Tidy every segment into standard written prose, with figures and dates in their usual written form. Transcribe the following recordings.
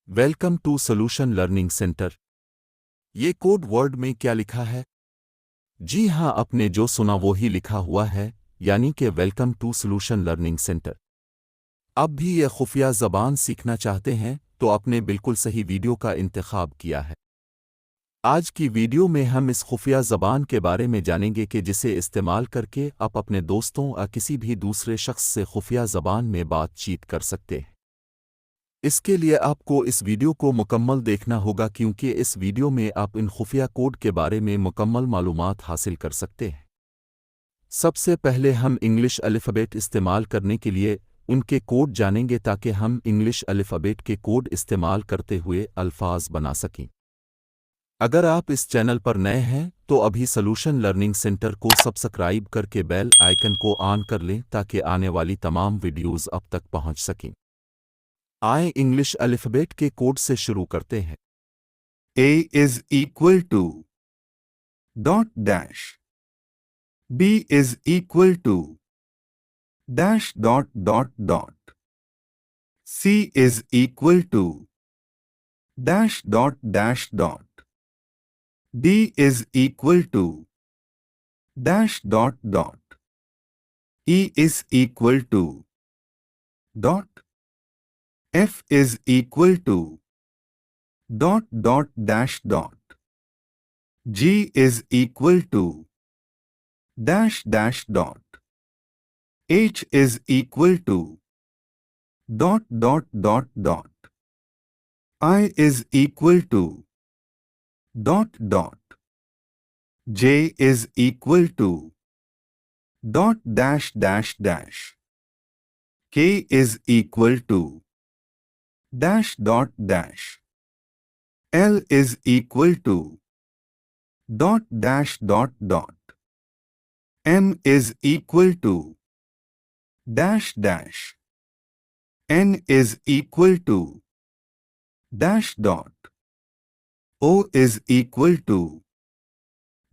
Welcome to solution learning centre. ये code word में क्या लिखा है? जी हाँ, आपने जो सुना वो ही लिखा हुआ है, यानी कि welcome to solution learning centre. अब भी ये खुफिया ज़बान सीखना चाहते हैं तो आपने बिल्कुल सही वीडियो का इंतखाब किया है। आज की वीडियो में हम इस खुफिया ज़बान के बारे में जानेंगे कि जिसे इस्तेमाल करके आप अपने दोस्तों या किसी भी दूसरे शख्स से खुफिया ज़बान में बातचीत कर सकते हैं। इसके लिए आपको इस वीडियो को मुकम्मल देखना होगा, क्योंकि इस वीडियो में आप इन खुफिया कोड के बारे में मुकम्मल मालूमात हासिल कर सकते हैं। सबसे पहले हम इंग्लिश अल्फ़ाबेट इस्तेमाल करने के लिए उनके कोड जानेंगे, ताकि हम इंग्लिश अल्फ़ाबेट के कोड इस्तेमाल करते हुए अल्फाज बना सकें। अगर आप इस चैनल पर नए हैं तो अभी सॉल्यूशन लर्निंग सेंटर को सब्सक्राइब करके बेल आइकन को ऑन कर लें, ताकि आने वाली तमाम वीडियोज़ अब तक पहुंच सकें। आए इंग्लिश अल्फ़ाबेट के कोड से शुरू करते हैं। A is equal to dot dash. B is equal to dash dot dot dot. C is equal to dash dot dash dot. D is equal to dash dot dot. E is equal to dot. F is equal to dot dot dash dot. G is equal to dash dash dot. H is equal to dot dot dot dot. I is equal to dot dot. J is equal to dot dash dash dash. K is equal to dash dot dash. L is equal to dot dash dot dot. M is equal to dash dash. N is equal to dash dot. O is equal to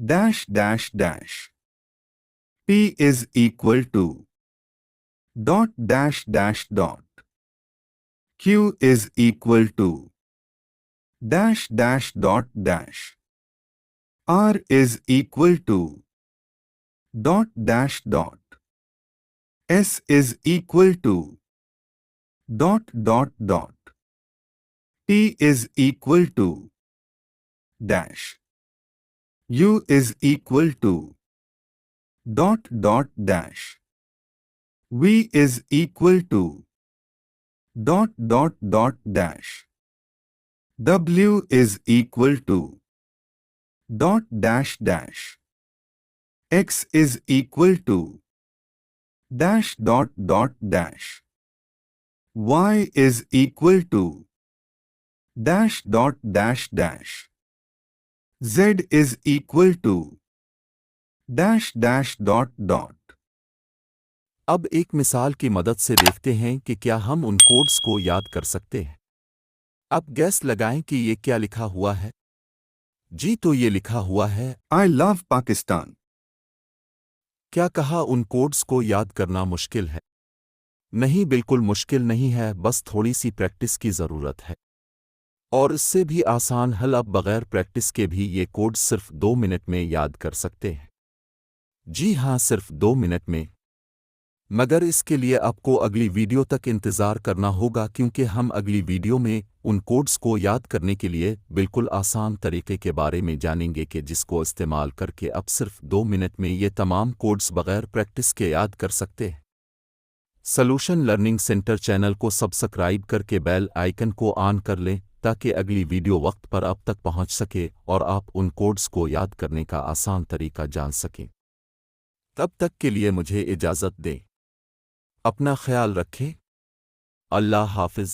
dash dash dash. P is equal to dot dash dash dot. Q is equal to dash dash dot dash. R is equal to dot dash dot. S is equal to dot dot dot. T is equal to dash. U is equal to dot dot dash. V is equal to dot dot dot dash. W is equal to dot dash dash. X is equal to dash dot dot dash. Y is equal to dash dot dash dash. Z is equal to dash dash dot dot. अब एक मिसाल की मदद से देखते हैं कि क्या हम उन कोड्स को याद कर सकते हैं। अब गैस लगाएं कि ये क्या लिखा हुआ है। जी, तो ये लिखा हुआ है I love Pakistan. क्या कहा उन कोड्स को याद करना मुश्किल है? नहीं, बिल्कुल मुश्किल नहीं है, बस थोड़ी सी प्रैक्टिस की ज़रूरत है। और इससे भी आसान हल, अब बगैर प्रैक्टिस के भी ये कोड्स सिर्फ 2 मिनट में याद कर सकते हैं। जी हाँ, सिर्फ 2 मिनट में। मगर इसके लिए आपको अगली वीडियो तक इंतज़ार करना होगा, क्योंकि हम अगली वीडियो में उन कोड्स को याद करने के लिए बिल्कुल आसान तरीके के बारे में जानेंगे कि जिसको इस्तेमाल करके आप सिर्फ 2 मिनट में ये तमाम कोड्स बगैर प्रैक्टिस के याद कर सकते हैं। सॉल्यूशन लर्निंग सेंटर चैनल को सब्सक्राइब करके बेल आइकन को ऑन कर लें, ताकि अगली वीडियो वक्त पर आप तक पहुंच सके और आप उन कोड्स को याद करने का आसान तरीका जान सकें। तब तक के लिए मुझे इजाज़त दें। अपना ख्याल रखें। अल्लाह हाफ़िज़।